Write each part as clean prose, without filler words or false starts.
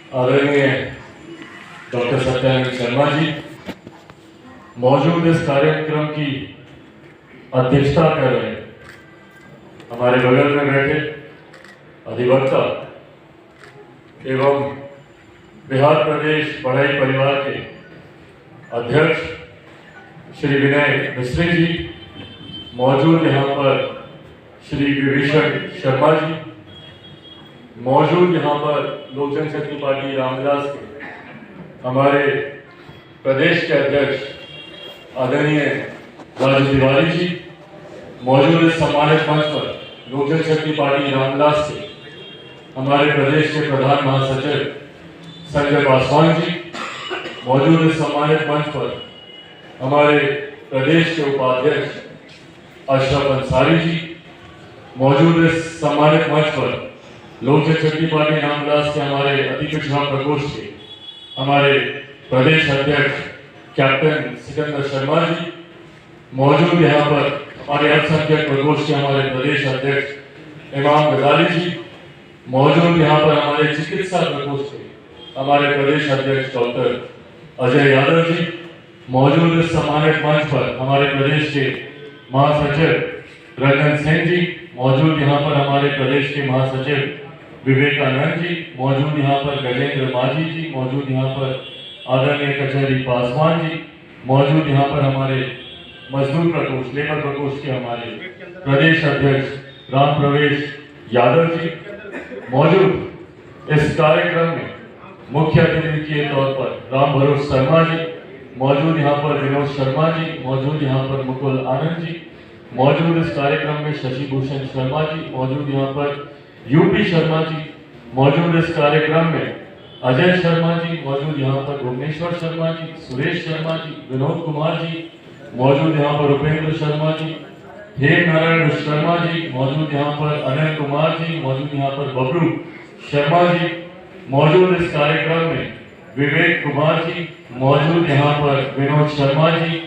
आदरणीय डॉक्टर सत्यानंद शर्मा जी, मौजूद इस कार्यक्रम की अध्यक्षता कर रहे हैं हमारे बगल में बैठे अधिवक्ता एवं बिहार प्रदेश पढ़ाई परिवार के अध्यक्ष श्री विनय मिश्री जी, मौजूद यहाँ पर श्री विभीषण शर्मा जी, मौजूद यहाँ पर लोक जनशक्ति पार्टी रामविलास के हमारे प्रदेश के अध्यक्ष आदरणीय राजू तिवारी जी, मौजूद इस सम्मानित मंच पर लोक जनशक्ति पार्टी रामविलास के हमारे प्रदेश के प्रधान महासचिव संजय पासवान जी, मौजूद इस सम्मानित मंच पर हमारे प्रदेश के उपाध्यक्ष अशरफ अंसारी जी, मौजूद इस सम्मानित मंच पर लोक जनशक्ति पार्टी रामविलास के हमारे अति पिछड़ा प्रकोष्ठ के हमारे प्रदेश अध्यक्ष कैप्टन सिकंदर शर्मा जी, मौजूद यहाँ पर हमारे अल्पसंख्यक प्रकोष्ठ के हमारे प्रदेश अध्यक्ष इमाम गजाली जी, मौजूद यहाँ पर हमारे चिकित्सा प्रकोष्ठ के हमारे प्रदेश अध्यक्ष डॉक्टर अजय यादव जी, मौजूद इस सम्मानित मंच पर हमारे प्रदेश के महासचिव रंजन सिंह जी, मौजूद यहाँ पर हमारे प्रदेश के महासचिव विवेकानंद जी, मौजूद यहाँ पर गजेंद्र माझी जी, मौजूद यहाँ पर आदरणीय कचहरी पासवान जी, मौजूद यहाँ पर हमारे मजदूर प्रकोष्ठ लेबर प्रकोष्ठ के हमारे प्रदेश अध्यक्ष राम प्रवेश यादव जी, मौजूद इस कार्यक्रम में मुख्य अतिथि के तौर पर राम भरोस शर्मा जी, मौजूद यहाँ पर विनोद शर्मा जी, मौजूद यहाँ पर मुकुल आनंद जी, मौजूद इस कार्यक्रम में शशि भूषण शर्मा जी, मौजूद यहाँ पर यूपी शर्मा जी, मौजूद इस कार्यक्रम में अजय शर्मा जी, मौजूद यहाँ पर भुवनेश्वर शर्मा जी, सुरेश शर्मा जी, विनोद कुमार जी, मौजूद यहाँ पर उपेंद्र शर्मा जी, हेम नारायण शर्मा जी, मौजूद यहाँ पर अनिल कुमार जी, मौजूद यहाँ पर बबलू शर्मा जी, मौजूद इस कार्यक्रम में विवेक कुमार जी, मौजूद यहाँ पर विनोद शर्मा जी,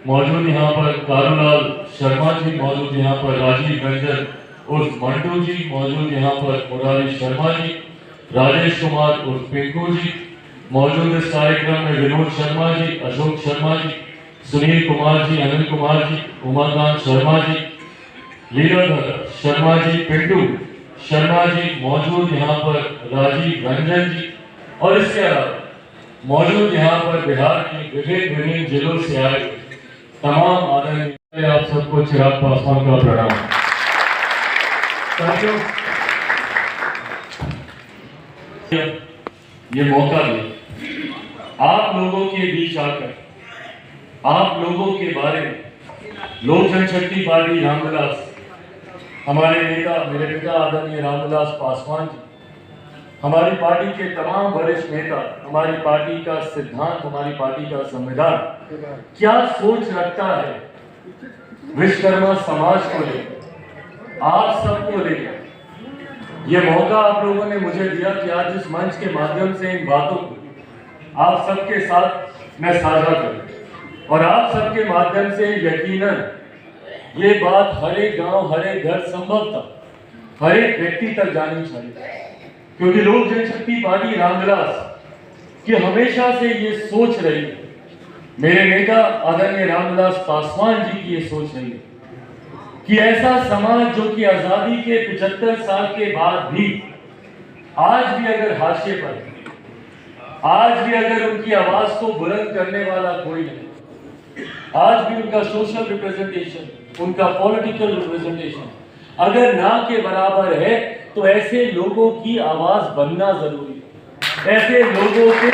मौजूद यहाँ पर कारूलाल शर्मा जी, मौजूद यहाँ पर राजीव रंजन उर्फ मंटू जी, मौजूद यहाँ पर मुरारी शर्मा जी, राजेश कुमार उर्फ पिंकू जी, मौजूद इस कार्यक्रम में विनोद शर्मा जी, अशोक शर्मा जी, सुनील कुमार जी, अनिल कुमार जी, उमाकांत शर्मा जी, लीलाधर शर्मा जी, पिंटू शर्मा जी, मौजूद यहाँ पर राजीव रंजन जी, और इसके अलावा मौजूद यहाँ पर बिहार की विभिन्न जिलों से आए तमाम आदरणीय आप सबको चिराग पासवान का प्रणाम। ये मौका दे आप लोगों के बीच आकर आप लोगों के बारे में लोक जनशक्ति पार्टी रामविलास, हमारे नेता मेरे पिता आदरणीय रामविलास पासवान जी, हमारी पार्टी के तमाम वरिष्ठ नेता, हमारी पार्टी का सिद्धांत, हमारी पार्टी का संविधान क्या सोच रखता है विश्वकर्मा समाज को लेकर, आप सबको लेकर। ये मौका आप लोगों ने मुझे दिया कि आज इस मंच के माध्यम से इन बातों को आप सबके साथ मैं साझा करूं, और आप सबके माध्यम से यकीनन ये बात हर एक गांव, हर एक घर, संभवतः हर एक व्यक्ति तक जानी चाहिए, क्योंकि लोक जनशक्ति पार्टी रामविलास की हमेशा से ये सोच रही है, मेरे नेता आदरणीय रामविलास पासवान जी की ये सोच रही है कि ऐसा समाज जो कि आजादी के 75 साल के बाद भी आज भी अगर हाशिए पर, आज भी अगर उनकी आवाज को बुलंद करने वाला कोई नहीं, आज भी उनका सोशल रिप्रेजेंटेशन, उनका पॉलिटिकल रिप्रेजेंटेशन अगर ना के बराबर है, तो ऐसे लोगों की आवाज बनना जरूरी है, ऐसे लोगों के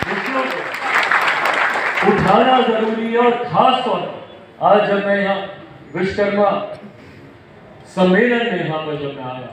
मुद्दों को उठाना जरूरी है। और खास तौर पर आज जब मैं यहाँ विश्वकर्मा सम्मेलन में यहाँ पर जब मैं आया,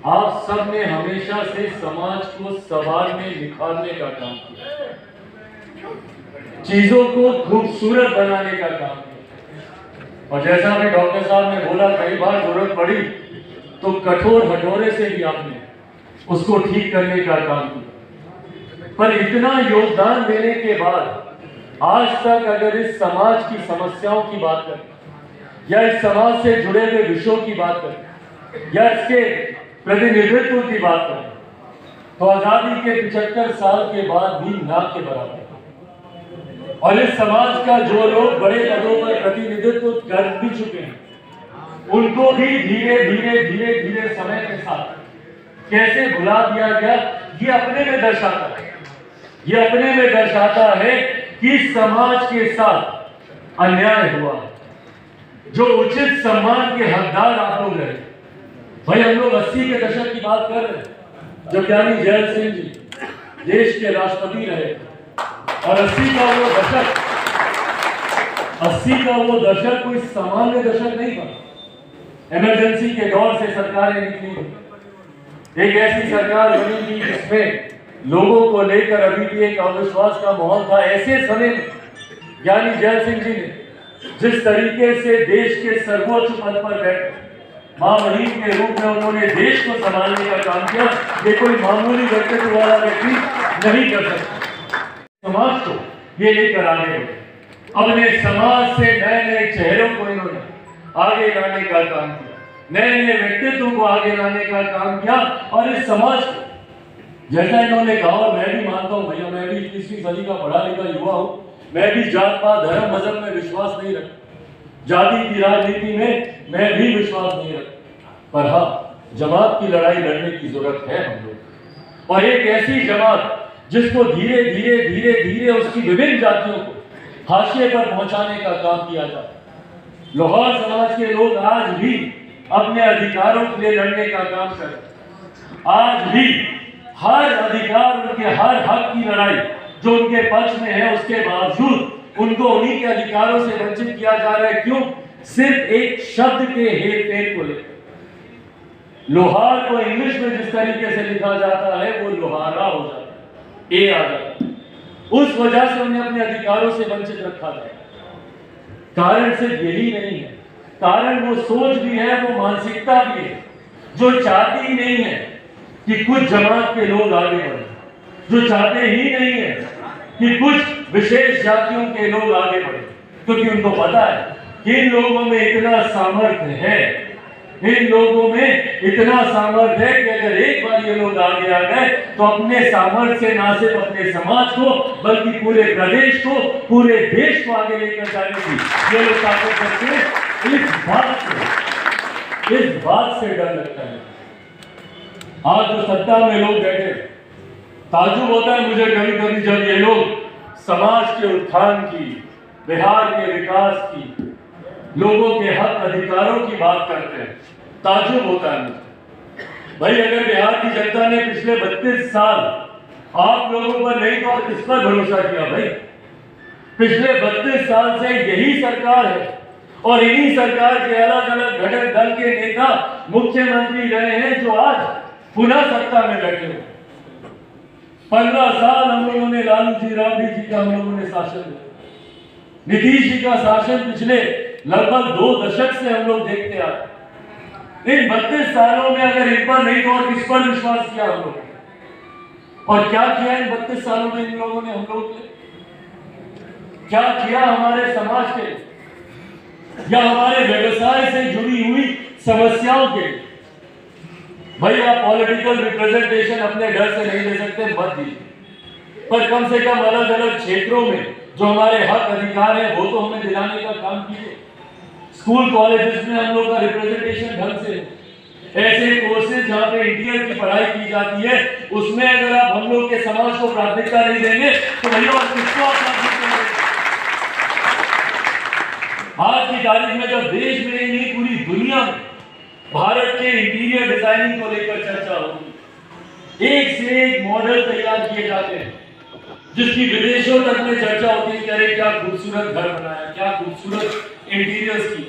आप सब ने हमेशा से समाज को संवारने, निखारने का काम किया, चीजों को खूबसूरत बनाने का काम किया, और जैसा भी डॉक्टर साहब ने बोला, कई बार जरूरत पड़ी तो कठोर हथौड़े से भी आपने उसको ठीक करने का काम किया। पर इतना योगदान देने के बाद आज तक अगर इस समाज की समस्याओं की बात करें, या इस समाज से जुड़े हुए विषयों की बात करें, या इसके प्रतिनिधित्व की बात करें, तो आजादी के 75 साल के बाद भी ना के बराबर। और इस समाज का जो लोग बड़े पदों पर प्रतिनिधित्व कर भी चुके हैं, उनको भी धीरे धीरे समय के साथ कैसे भुला दिया गया, ये अपने में दर्शाता है। ये अपने में दर्शाता है कि समाज के साथ अन्याय हुआ है। जो उचित सम्मान के हकदार आप लोग रहे, भाई हम लोग 80 के दशक की बात कर रहे हैं, जब ज्ञानी जैल सिंह जी देश के राष्ट्रपति रहे, और 80 का वो दशक कोई सामान्य दशक नहीं था। इमरजेंसी के दौर से सरकारें निकली, एक ऐसी सरकार बनी थी जिसमें लोगों को लेकर अभी भी एक अविश्वास का माहौल था। ऐसे समय में ज्ञानी जैल सिंह जी ने जिस तरीके से देश के सर्वोच्च पद पर बैठे महामहिम के रूप में उन्होंने देश को संभालने का काम किया, ये कोई मामूली व्यक्तित्व वाला व्यक्ति नहीं कर सकता। समाज को ये लेकर आगे बढ़े, अपने समाज से नए नए चेहरों को इन्होंने आगे लाने का काम किया, नए नए व्यक्तित्व को आगे लाने का काम किया। और इस समाज को, जैसा इन्होंने कहा, और मैं भी मानता हूं भैया, मैं भी 21वीं सदी का पढ़ा लिखा युवा हूं, मैं भी जात पात धर्म मजहब में विश्वास नहीं रखता, जाति की राजनीति में मैं भी विश्वास नहीं रखता, पर हाँ जमात की लड़ाई लड़ने की जरूरत है हम लोग। और एक ऐसी जमात जिसको धीरे धीरे उसकी विभिन्न जातियों को हाशिए पर पहुंचाने का काम किया जाए। लाहौर समाज के लोग आज भी अपने अधिकारों के लिए लड़ने का काम कर रहे हैं। आज भी हर अधिकार, उनके हर हक की लड़ाई जो उनके पक्ष में है, उसके बावजूद उनको उन्हीं के अधिकारों से वंचित किया जा रहा है। क्यों? सिर्फ एक शब्द के हेर फेर को लेकर। लोहार को इंग्लिश में जिस तरीके से लिखा जाता है वो लोहारा हो जाता है, ए आ जाता है। उस वजह से उन्हें अपने अधिकारों से वंचित रखा जाए। कारण सिर्फ यही नहीं है, कारण वो सोच भी है, वो मानसिकता भी है, जो चाहती ही नहीं है कि कुछ जमात के लोग आगे बढ़े, जो चाहते ही नहीं है कि कुछ विशेष जातियों के लोग आगे बढ़े, क्योंकि उनको पता है कि इन लोगों में इतना सामर्थ्य है, इन लोगों में इतना सामर्थ्य है कि अगर एक बार ये लोग आगे आ गए तो अपने सामर्थ्य से ना सिर्फ अपने समाज को बल्कि पूरे प्रदेश को, पूरे देश को आगे लेकर जाने की ये लोग ताकत करते हैं। इस बात से डर लगता है। आज जो सत्ता में लोग बैठे, ताज्जुब होता है मुझे कभी कभी जब ये लोग समाज के उत्थान की, बिहार के विकास की, लोगों के हक अधिकारों की बात करते हैं, ताज्जुब होता है मुझे। भाई अगर बिहार की जनता ने पिछले 32 साल आप लोगों पर नहीं तो किस पर भरोसा किया भाई? पिछले 32 साल से यही सरकार है और इन्हीं सरकार के अलग अलग घटक दल के नेता मुख्यमंत्री रहे हैं जो आज पुनः सत्ता में बैठे हुए। 15 साल हम लोगों ने लालू जी, राबड़ी जी का हम लोगों ने शासन दिया, नीतीश जी का शासन पिछले लगभग 2 दशक से हम लोग देखते आ रहे। इन 32 सालों में अगर इन पर नहीं तो और किस पर विश्वास किया हम लोग? और क्या किया इन 32 सालों में इन लोगों ने हम लोग के? क्या किया हमारे समाज के या हमारे व्यवसाय से जुड़ी हुई समस्याओं के? भाई आप पॉलिटिकल रिप्रेजेंटेशन अपने घर से नहीं दे सकते, मत दीजिए, पर कम से कम अलग अलग क्षेत्रों में जो हमारे हक अधिकार है वो तो हमें दिलाने का काम कीजिए। स्कूल कॉलेजेस में हम लोग का रिप्रेजेंटेशन ढंग से, ऐसे कोर्सेज जहाँ पे इंटीरियर की पढ़ाई की जाती है उसमें अगर आप हम लोग के समाज को प्राथमिकता नहीं देंगे तो भैया और किसको आप प्राथमिकता देंगे? आज की तारीख में जब देश में ही नहीं पूरी दुनिया में भारत के इंटीरियर डिजाइनिंग को लेकर चर्चा होगी, एक से एक मॉडल तैयार किए जाते हैं जिसकी विदेशों तक में चर्चा होती है कि अरे क्या खूबसूरत घर बनाया, क्या खूबसूरत इंटीरियर्स की।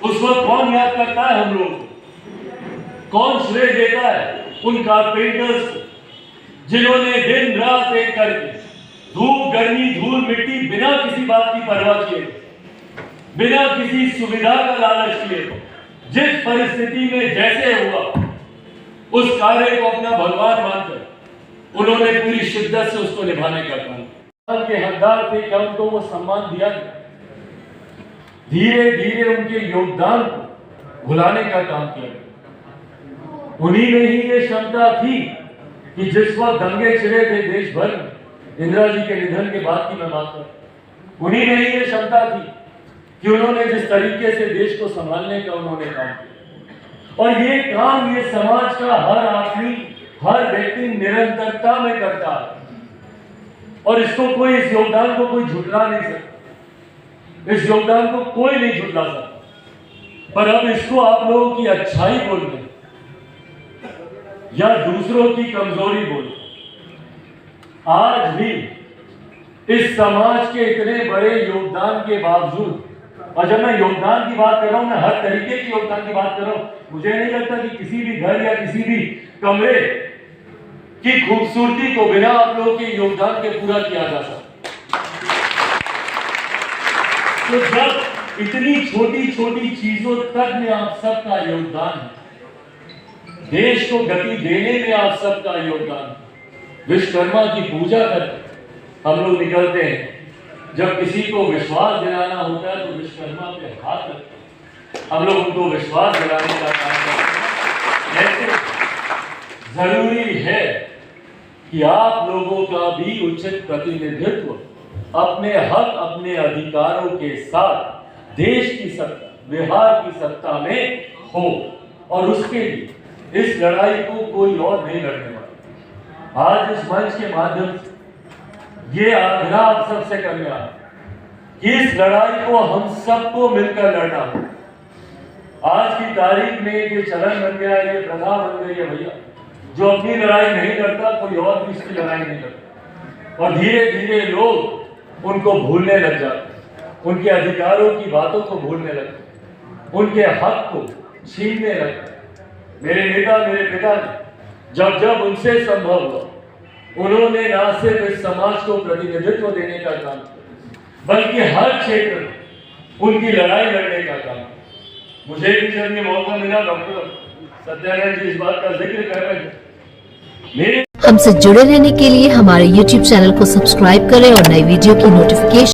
उस वक्त कौन याद करता है हम लोग? कौन श्रेय देता है उन कारपेंटर्स को जिन्होंने दिन रात एक करके धूप गर्मी धूल मिट्टी बिना किसी बात की परवाह किए, बिना किसी सुविधा का लालच किए, जिस परिस्थिति में जैसे हुआ उस कार्य को अपना भगवान मानकर उन्होंने पूरी शिद्दत से उसको निभाने का काम के हकदार थे। क्या उनको वो सम्मान दिया गया? धीरे धीरे उनके योगदान को भुलाने का काम किया गया। उन्हीं में ही ये क्षमता थी कि जिस वक्त दंगे छिड़े थे देश भर में, इंदिरा जी के निधन के बाद की मैं बात कर, उन्हीं में ही ये क्षमता थी कि उन्होंने जिस तरीके से देश को संभालने का उन्होंने काम किया, और ये काम ये समाज का हर आदमी, हर व्यक्ति निरंतरता में करता है, और इसको कोई, इस योगदान को कोई झुटला नहीं सकता, इस योगदान को कोई नहीं झुटला सकता। पर अब इसको आप लोगों की अच्छाई बोलने या दूसरों की कमजोरी बोलने, आज भी इस समाज के इतने बड़े योगदान के बावजूद, और जब मैं योगदान की बात कर रहा हूं, मैं हर तरीके की योगदान की बात कर रहा हूं, मुझे नहीं लगता कि किसी भी घर या किसी भी कमरे की खूबसूरती को बिना आप लोगों के योगदान के पूरा किया जा सकता। तो जब इतनी छोटी छोटी चीजों तक में आप सबका योगदान है, देश को गति देने में आप सबका योगदान, विश्वकर्मा की पूजा करके हम लोग निकलते हैं, जब किसी को विश्वास दिलाना होता है तो विश्वकर्मा पे हाथ रखते हैं, हम लोग उनको विश्वास दिलाने का काम करते हैं। ऐसे जरूरी है कि आप लोगों का भी उचित प्रतिनिधित्व अपने हक, अपने अधिकारों के साथ देश की सत्ता, बिहार की सत्ता में हो, और उसके लिए इस लड़ाई को कोई और नहीं लड़ने वाला। आज इस मंच के माध्यम से ये आग्रह आप सबसे करना है कि इस लड़ाई को हम सबको मिलकर लड़ना है। आज की तारीख में ये चलन बन गया है, ये प्रथा बन गई है भैया, जो अपनी लड़ाई नहीं लड़ता कोई और भी इसकी लड़ाई नहीं लड़ता, और धीरे धीरे लोग उनको भूलने लग जाते हैं, उनके अधिकारों की बातों को भूलने लगते हैं, उनके हक को छीनने लगते हैं। मेरे नेता, मेरे पिता ने जब जब उनसे संभव हुआ, उन्होंने न सिर्फ इस समाज को प्रतिनिधित्व देने का काम किया, बल्कि हर क्षेत्र में उनकी लड़ाई लड़ने का काम किया। मुझे भी जब ये मौका मिला, डॉक्टर सत्यानंद जी इस बात का जिक्र कर रहे थे। हमसे जुड़े रहने के लिए हमारे YouTube चैनल को सब्सक्राइब करें और नई वीडियो की नोटिफिकेशन